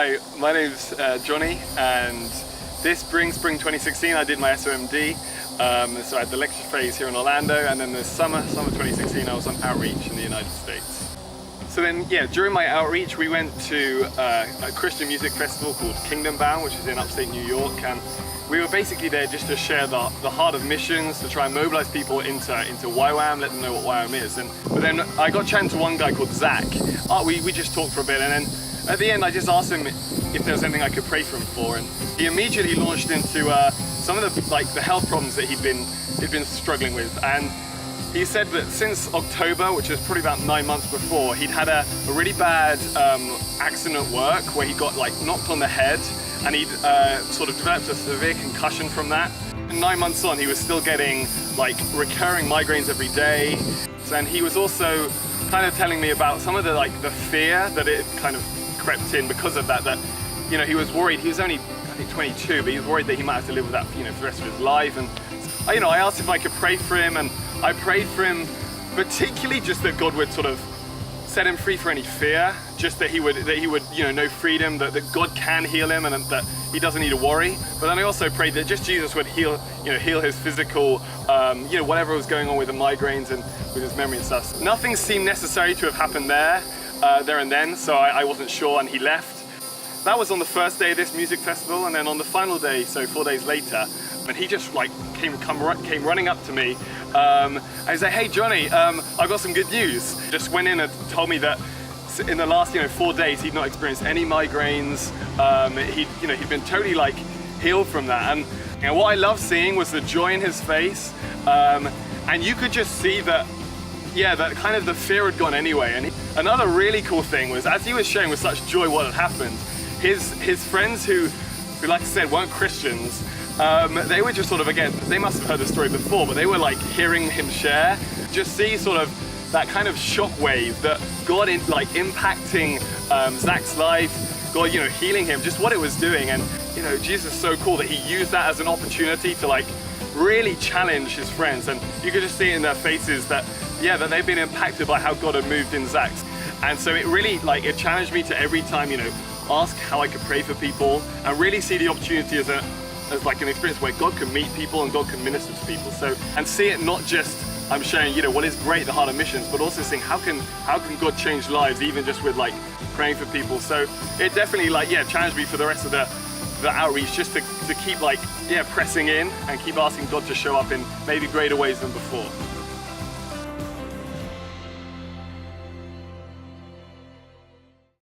Hi, my name's Johnny, and this spring 2016, I did my SOMD. So I had the lecture phase here in Orlando, and then the summer 2016, I was on outreach in the United States. So then, yeah, during my outreach, we went to a Christian music festival called Kingdom Bound, which is in upstate New York, and we were basically there just to share the heart of missions, to try and mobilize people into YWAM, let them know what YWAM is. But then I got chatting to one guy called Zach. We just talked for a bit, and then at the end I just asked him if there was anything I could pray for him for, and he immediately launched into some of the health problems that he'd been struggling with. And he said that since October, which is probably about 9 months before, he'd had a really bad accident at work where he got knocked on the head, and he'd sort of developed a severe concussion from that. And 9 months on, he was still getting recurring migraines every day. And he was also kind of telling me about some of the fear that it kind of crept in because of that. That he was worried. He was only, I think, 22, but he was worried that he might have to live with that for the rest of his life. And I asked if I could pray for him, and I prayed for him, particularly just that God would sort of set him free for any fear, just that he would know freedom, that God can heal him, and that he doesn't need to worry. But then I also prayed that just Jesus would heal his physical, whatever was going on with the migraines and with his memory and stuff. Nothing seemed necessary to have happened there and then, so I wasn't sure, and he left. That was on the first day of this music festival, and then on the final day, so 4 days later, and he just came running up to me, and he said, "Hey Johnny, I've got some good news." Just went in and told me that in the last 4 days he'd not experienced any migraines. He'd been totally healed from that, and what I loved seeing was the joy in his face, and you could just see that. Yeah, that kind of the fear had gone anyway. And another really cool thing was, as he was sharing with such joy what had happened, his friends who like I said, weren't Christians, they were just sort of, again, they must have heard the story before, but they were hearing him share, just see sort of that kind of shockwave that God impacting Zach's life, God, healing him, just what it was doing. And Jesus is so cool that he used that as an opportunity to really challenge his friends, and you could just see in their faces that that they've been impacted by how God had moved in Zach's. And so it really it challenged me to every time ask how I could pray for people, and really see the opportunity as an experience where God can meet people and God can minister to people. So, and see it not just I'm sharing what is great, the heart of missions, but also seeing how can God change lives, even just with praying for people. So it definitely challenged me for the rest of the outreach, just to keep pressing in and keep asking God to show up in maybe greater ways than before.